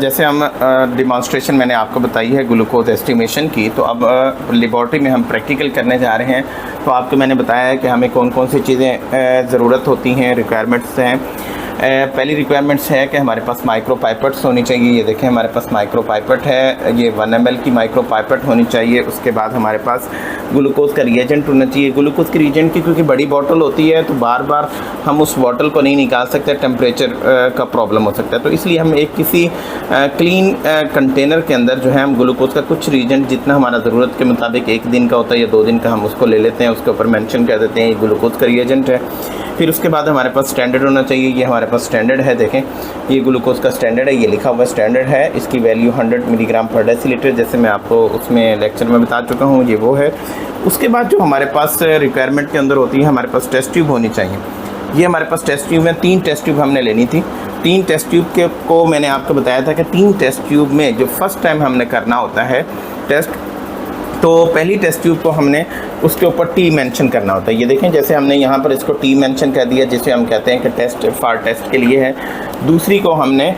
जैसे हम डिमॉन्स्ट्रेशन मैंने आपको बताई है ग्लूकोज एस्टिमेशन की, तो अब लेबॉर्ट्री में हम प्रैक्टिकल करने जा रहे हैं। तो आपको मैंने बताया है कि हमें कौन कौन सी चीज़ें ज़रूरत होती हैं, रिक्वायरमेंट्स हैं। पहली रिक्वायरमेंट्स है कि हमारे पास माइक्रो पाइपेट्स होनी चाहिए। ये देखें हमारे पास माइक्रो पाइपेट है, ये 1 ml की माइक्रो पाइपेट होनी चाहिए। उसके बाद हमारे पास ग्लूकोज का रिएजेंट होना चाहिए। ग्लूकोज के रिएजेंट की क्योंकि बड़ी बॉटल होती है तो बार बार हम उस बॉटल को नहीं निकाल सकते, टेम्परेचर का प्रॉब्लम हो सकता है। तो इसलिए हम एक किसी क्लीन कंटेनर के अंदर जो है हम ग्लूकोज का कुछ रिएजेंट जितना हमारा ज़रूरत के मुताबिक 1 दिन का होता है या 2 दिन का, हम उसको ले लेते हैं, उसके ऊपर मेंशन कर देते हैं ये ग्लूकोज का रिएजेंट है। फिर उसके बाद हमारे पास स्टैंडर्ड होना चाहिए। ये हमारे पास स्टैंडर्ड है, देखें ये ग्लूकोज का स्टैंडर्ड है, ये लिखा हुआ स्टैंडर्ड है। इसकी वैल्यू 100 मिलीग्राम पर डेसीलीटर, जैसे मैं आपको उसमें लेक्चर में बता चुका हूँ, ये वो है। उसके बाद जो हमारे पास रिक्वायरमेंट के अंदर होती है, हमारे पास टेस्ट ट्यूब होनी चाहिए। ये हमारे पास टेस्ट ट्यूब है, 3 टेस्ट ट्यूब हमने लेनी थी। 3 टेस्ट ट्यूब को मैंने आपको बताया था कि 3 टेस्ट ट्यूब में जो फर्स्ट टाइम हमने करना होता है टेस्ट, तो पहली टेस्ट ट्यूब को हमने उसके ऊपर टी मेंशन करना होता है। ये देखें जैसे हमने यहाँ पर इसको टी मेंशन कर दिया, जिसे हम कहते हैं कि टेस्ट फॉर टेस्ट के लिए है। दूसरी को हमने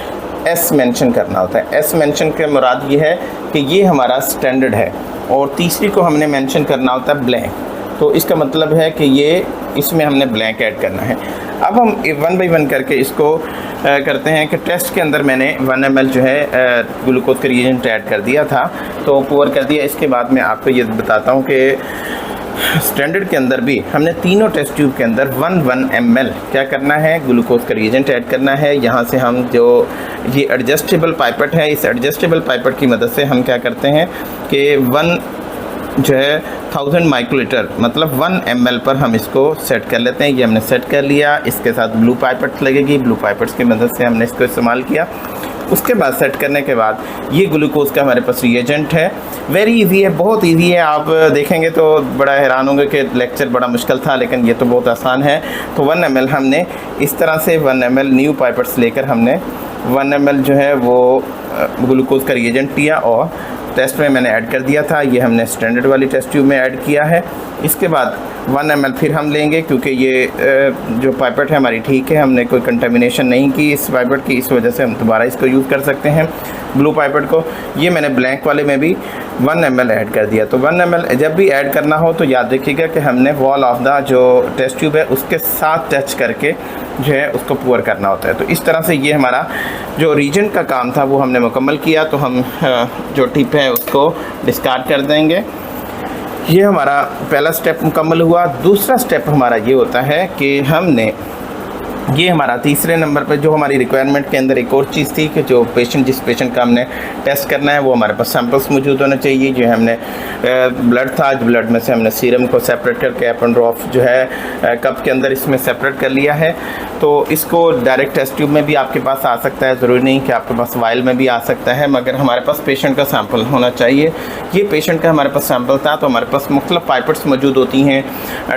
एस मेंशन करना होता है। एस मेंशन के मुराद ये है कि ये हमारा स्टैंडर्ड है। और तीसरी को हमने मेंशन करना होता है ब्लैंक, तो इसका मतलब है कि ये इसमें हमने ब्लैंक ऐड करना है। अब हम 1 बाई 1 करके इसको करते हैं कि टेस्ट के अंदर मैंने 1 ml जो है ग्लूकोज का रिएजेंट ऐड कर दिया था, तो पोर कर दिया। इसके बाद मैं आपको ये बताता हूँ कि स्टैंडर्ड के अंदर भी हमने तीनों टेस्ट ट्यूब के अंदर 1 ml क्या करना है, ग्लूकोज का रिएजेंट ऐड करना है। यहाँ से हम जो ये एडजस्टेबल पाइपेट है, इस एडजस्टेबल पाइपेट की मदद से हम क्या करते हैं कि 1 जो है 1000 माइक्रोलीटर मतलब 1 ml पर हम इसको सेट कर लेते हैं। ये हमने सेट कर लिया। इसके साथ ब्लू पाइपेट्स लगेगी, ब्लू पाइपेट्स की मदद से हमने इसको इस्तेमाल किया। उसके बाद सेट करने के बाद ये ग्लूकोज का हमारे पास रिएजेंट है। वेरी इजी है, बहुत इजी है। आप देखेंगे तो बड़ा हैरान होंगे कि लेक्चर बड़ा मुश्किल था, लेकिन ये तो बहुत आसान है। तो 1 ml हमने इस तरह से 1 ml न्यू पाइपेट्स लेकर हमने 1 ml जो है वो ग्लूकोज का रिएजेंट लिया और टेस्ट में मैंने ऐड कर दिया था। ये हमने स्टैंडर्ड वाली टेस्ट ट्यूब में ऐड किया है। इसके बाद 1 ml फिर हम लेंगे, क्योंकि ये जो पाइपेट है हमारी ठीक है, हमने कोई कंटामिनेशन नहीं की इस पाइपेट की, इस वजह से हम दोबारा इसको यूज़ कर सकते हैं ब्लू पाइपेट को। ये मैंने ब्लैंक वाले में भी 1 ml ऐड कर दिया। तो 1 ml जब भी ऐड करना हो तो याद रखिएगा कि हमने वॉल ऑफ द जो टेस्ट ट्यूब है उसके साथ टच करके जो है उसको पूर करना होता है। तो इस तरह से ये हमारा जो रीजन का काम था वो हमने मुकम्मल किया। तो हम जो टिप है उसको डिस्कार्ड कर देंगे। ये हमारा पहला स्टेप मुकम्मल हुआ। दूसरा स्टेप हमारा ये होता है कि हमने ये हमारा तीसरे नंबर पर जो हमारी रिक्वायरमेंट के अंदर एक और चीज़ थी कि जो जिस पेशेंट का हमने टेस्ट करना है वो हमारे पास सैंपल्स मौजूद होने चाहिए। जो हमने ब्लड था, ब्लड में से हमने सीरम को सेपरेट करके एपन ड्रॉप जो है कप के अंदर इसमें सेपरेट कर लिया है। तो इसको डायरेक्ट टेस्ट ट्यूब में भी आपके पास आ सकता है, ज़रूरी नहीं कि आपके पास वाइल में भी आ सकता है, मगर हमारे पास पेशेंट का सैंपल होना चाहिए। ये पेशेंट का हमारे पास सैंपल था, तो हमारे पास मुख्तलिफ पाइपेट्स मौजूद होती हैं,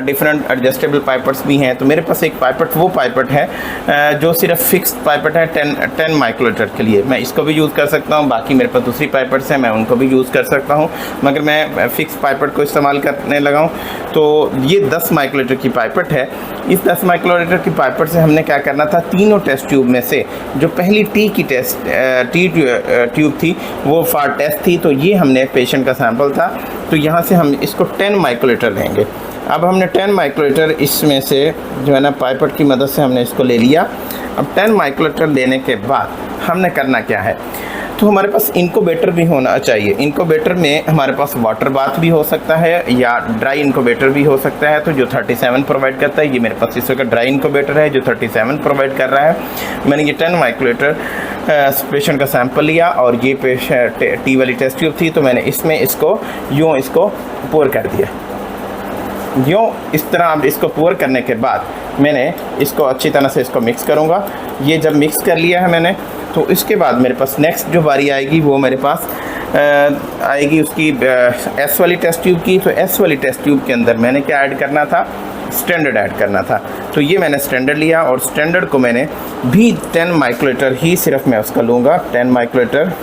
डिफरेंट एडजस्टेबल पाइपेट्स भी हैं। तो मेरे पास एक पाइपेट वो पाइपेट है जो सिर्फ फिक्स पाइपेट है 10 माइक्रोलीटर के लिए। मैं इसको भी यूज़ कर सकता हूँ, बाकी मेरे पास दूसरी पाइपेट्स हैं मैं उनको भी यूज़ कर सकता हूँ, मगर मैं फिक्स पाइपेट को इस्तेमाल करने लगा हूँ। तो ये 10 माइक्रोलीटर की पाइपेट है। इस 10 माइक्रोलीटर की पाइपेट से हमने क्या करना था, तीनों टेस्ट ट्यूब में से जो पहली टी ट्यूब थी वो फॉर टेस्ट थी। तो ये हमने पेशेंट का सैंपल था, तो यहाँ से हम इसको 10 माइक्रोलीटर लेंगे। अब हमने 10 माइक्रोलीटर इसमें से जो है ना पाइपेट की मदद से हमने इसको ले लिया। अब 10 माइक्रोलीटर लेने के बाद हमने करना क्या है, तो हमारे पास इनक्यूबेटर भी होना चाहिए। इनक्यूबेटर में हमारे पास वाटर बाथ भी हो सकता है या ड्राई इनक्यूबेटर भी हो सकता है। तो जो 37 प्रोवाइड करता है, ये मेरे पास इस वक्त ड्राई इनक्यूबेटर है जो 37 प्रोवाइड कर रहा है। मैंने ये 10 माइक्रोलीटर पेशेंट का सैंपल लिया और ये पेशेंट टी वाली टेस्ट ट्यूब थी, तो मैंने इसमें इसको यूँ इसको पोर कर दिया। यूँ इस तरह अब इसको पोर करने के बाद मैंने इसको अच्छी तरह से इसको मिक्स करूँगा। ये जब मिक्स कर लिया है मैंने, तो इसके बाद मेरे पास नेक्स्ट जो बारी आएगी वो मेरे पास आएगी उसकी एस वाली टेस्ट ट्यूब की। तो एस वाली टेस्ट ट्यूब के अंदर मैंने क्या ऐड करना था, स्टैंडर्ड ऐड करना था। तो ये मैंने स्टैंडर्ड लिया और स्टैंडर्ड को मैंने भी 10 माइक्रोलीटर ही सिर्फ मैं उसका लूँगा। 10 माइक्रोलीटर,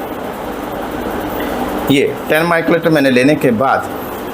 ये 10 माइक्रोलीटर मैंने लेने के बाद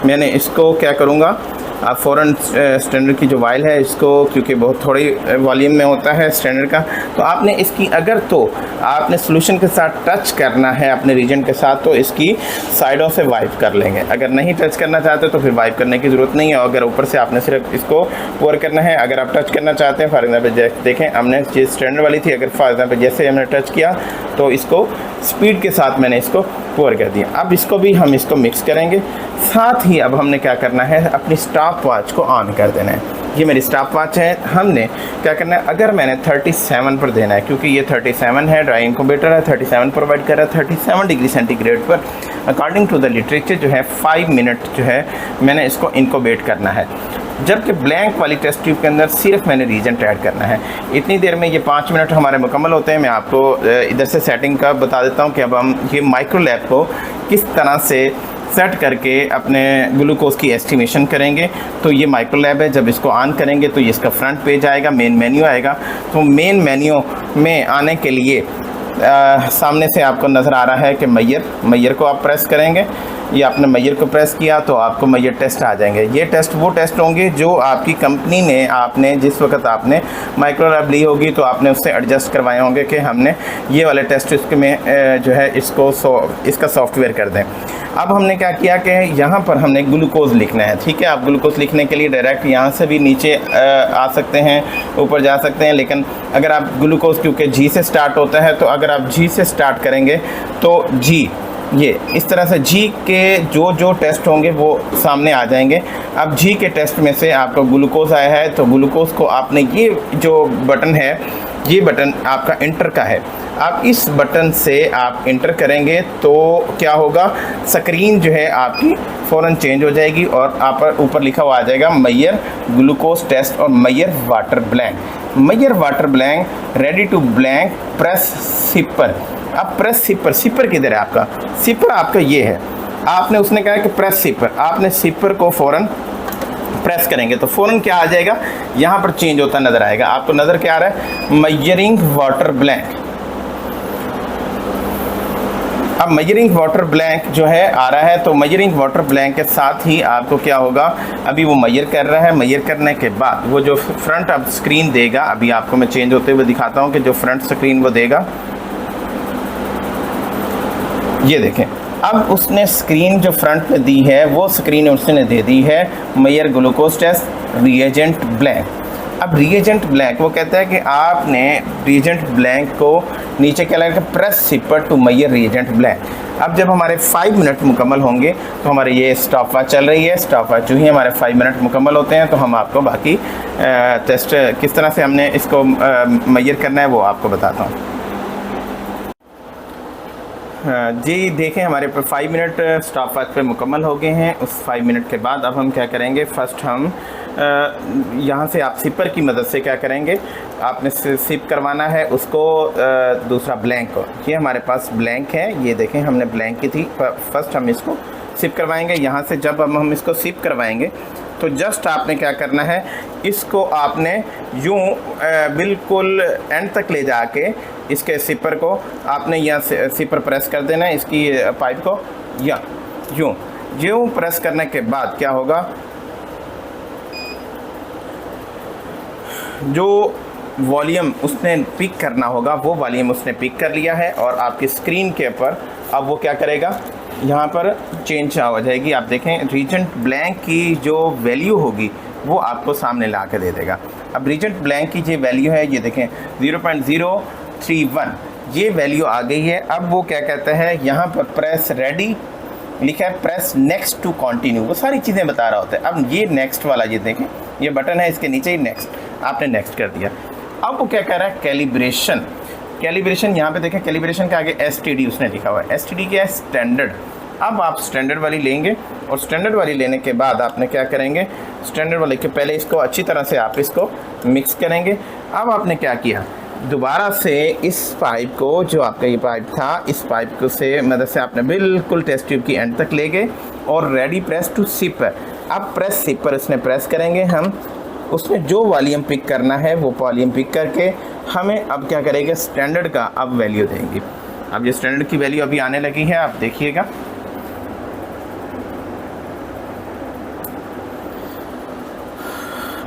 मैंने इसको क्या करूँगा, आप फ़ौरन स्टैंडर्ड की जो वाइल है इसको, क्योंकि बहुत थोड़ी वॉल्यूम में होता है स्टैंडर्ड का, तो आपने इसकी अगर तो आपने सोल्यूशन के साथ टच करना है अपने रीजन के साथ तो इसकी साइडों से वाइप कर लेंगे। अगर नहीं टच करना चाहते तो फिर वाइप करने की ज़रूरत नहीं है। और अगर ऊपर से आपने सिर्फ इसको पोर करना है। अगर आप टच करना चाहते हैं, फॉर एग्जाम्पल देखें हमने ये स्टैंडर्ड वाली थी, अगर फॉर एग्जाम्पल जैसे हमने टच किया तो इसको स्पीड के साथ मैंने इसको पोर कर दिया। अब इसको भी हम इसको मिक्स करेंगे। साथ ही अब हमने क्या करना है, अपनी स्टॉप वॉच को ऑन कर देना है। ये मेरी स्टॉप वॉच है। हमने क्या करना है, अगर मैंने 37 पर देना है, क्योंकि ये 37 है, ड्राई इंक्यूबेटर है, 37 प्रोवाइड कर रहा है 37 डिग्री सेंटीग्रेड पर। अकॉर्डिंग टू द लिटरेचर जो है 5 मिनट जो है मैंने इसको इंक्यूबेट करना है। जबकि ब्लैंक वाली टेस्ट ट्यूब के अंदर सिर्फ मैंने रीजेंट ऐड करना है। इतनी देर में ये 5 मिनट हमारे मुकम्मल होते हैं। मैं आपको इधर से सेटिंग का बता देता हूँ कि अब हम ये माइक्रो लैब को किस तरह से सेट करके अपने ग्लूकोज की एस्टिमेशन करेंगे। तो ये माइक्रो लैब है। जब इसको ऑन करेंगे तो ये इसका फ्रंट पेज आएगा, मेन मेन्यू आएगा। तो मेन मेन्यू में आने के लिए सामने से आपको नज़र आ रहा है कि मैयर को आप प्रेस करेंगे। ये आपने मैयर को प्रेस किया तो आपको मैयर टेस्ट आ जाएंगे। ये टेस्ट वो टेस्ट होंगे जो आपकी कंपनी ने आपने जिस वक्त आपने माइक्रो लैब ली होगी तो आपने उससे एडजस्ट करवाए होंगे कि हमने ये वाले टेस्ट इसके में जो है इसका सॉफ्टवेयर कर दें। अब हमने क्या किया कि यहाँ पर हमने ग्लूकोज लिखना है। ठीक है, आप ग्लूकोज लिखने के लिए डायरेक्ट यहाँ से भी नीचे आ सकते हैं, ऊपर जा सकते हैं। लेकिन अगर आप ग्लूकोज, क्योंकि जी से स्टार्ट होता है, तो अगर आप जी से स्टार्ट करेंगे तो जी ये इस तरह से जी के जो टेस्ट होंगे वो सामने आ जाएंगे। अब जी के टेस्ट में से आपका ग्लूकोज आया है तो ग्लूकोज को आपने ये जो बटन है, ये बटन आपका इंटर का है। आप इस बटन से आप इंटर करेंगे तो क्या होगा, स्क्रीन जो है आपकी फ़ौरन चेंज हो जाएगी और आप ऊपर लिखा हुआ आ जाएगा मैयर ग्लूकोज टेस्ट और मैयर वाटर ब्लैंक। मैयर water blank ready to blank press sipper. अब प्रेस सिपर किधर है आपका? सिपर आपका ये है। आपने उसने कहा कि प्रेस सिपर, आपने सिपर को फ़ौरन प्रेस करेंगे तो फ़ौरन क्या आ जाएगा, यहाँ पर चेंज होता नज़र आएगा। आपको नज़र क्या आ रहा है, मैयरिंग वाटर ब्लैंक। अब मैयरिंग वाटर ब्लैंक जो है आ रहा है, तो मैयरिंग वाटर ब्लैंक के साथ ही आपको क्या होगा, अभी वो मैयर कर रहा है। मैयर करने के बाद वो जो फ्रंट अब स्क्रीन देगा, अभी आपको मैं चेंज होते हुए दिखाता हूँ कि जो फ्रंट स्क्रीन वो देगा, ये देखें। अब उसने स्क्रीन जो फ्रंट में दी है वो स्क्रीन उसने दे दी है Maihar glucose test reagent blank. अब रिएजेंट ब्लैंक वो कहता है कि आपने रिएजेंट ब्लैंक को नीचे क्या लगेगा, प्रेस सिपर टू मैयर रिएजेंट ब्लैंक। अब जब हमारे 5 मिनट मुकम्मल होंगे तो हमारे ये स्टॉप वॉच चल रही है। स्टॉप वॉच जो ही हमारे 5 मिनट मुकम्मल होते हैं तो हम आपको बाकी टेस्ट किस तरह से हमने इसको मैयर करना है वो आपको बताता हूँ। जी देखें, हमारे पर 5 मिनट स्टॉप वॉच पे मुकम्मल हो गए हैं। उस 5 मिनट के बाद अब हम क्या करेंगे, फ़र्स्ट हम यहाँ से आप सिपर की मदद से क्या करेंगे, आपने सिप करवाना है उसको दूसरा ब्लैंक को। ये हमारे पास ब्लैंक है, ये देखें हमने ब्लैंक की थी। फर्स्ट हम इसको सिप करवाएंगे। यहाँ से जब हम इसको सिप करवाएंगे तो जस्ट आपने क्या करना है, इसको आपने यूँ बिल्कुल एंड तक ले जाके इसके सिपर को आपने यहाँ से सिपर प्रेस कर देना है, इसकी पाइप को या यूँ प्रेस करने के बाद क्या होगा, जो वॉल्यूम उसने पिक करना होगा वो वॉल्यूम उसने पिक कर लिया है और आपकी स्क्रीन के ऊपर अब वो क्या करेगा, यहाँ पर चेंज हो जाएगी। आप देखें रीजेंट ब्लैंक की जो वैल्यू होगी वो आपको सामने ला के दे देगा। अब रीजेंट ब्लैंक की जो वैल्यू है ये देखें 0.031 ये वैल्यू आ गई है। अब वो क्या कहता है, यहाँ पर प्रेस रेडी लिखा है, प्रेस नेक्स्ट टू कंटिन्यू, वो सारी चीज़ें बता रहा होता है। अब ये नेक्स्ट वाला ये देखें, ये बटन है, इसके नीचे ही नेक्स्ट, आपने नेक्स्ट कर दिया। अब वो क्या कह रहा है, कैलिब्रेशन यहाँ पे देखें, कैलिब्रेशन के आगे STD उसने लिखा हुआ है। STD क्या है, स्टैंडर्ड। अब आप स्टैंडर्ड वाली लेंगे और स्टैंडर्ड वाली लेने के बाद आपने क्या करेंगे, स्टैंडर्ड वाले के पहले इसको अच्छी तरह से आप इसको मिक्स करेंगे। अब आपने क्या किया, दोबारा से इस पाइप को, जो आपका ये पाइप था, इस पाइप को से मदद से आपने बिल्कुल टेस्ट ट्यूब की एंड तक ले गए और रेडी प्रेस टू सिपर। अब प्रेस सिपर इसने प्रेस करेंगे हम, उसमें जो वॉल्यूम पिक करना है वो वॉल्यूम पिक करके हमें अब क्या करेंगे, स्टैंडर्ड का अब वैल्यू देंगे। अब ये स्टैंडर्ड की वैल्यू अभी आने लगी है, आप देखिएगा।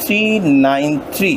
393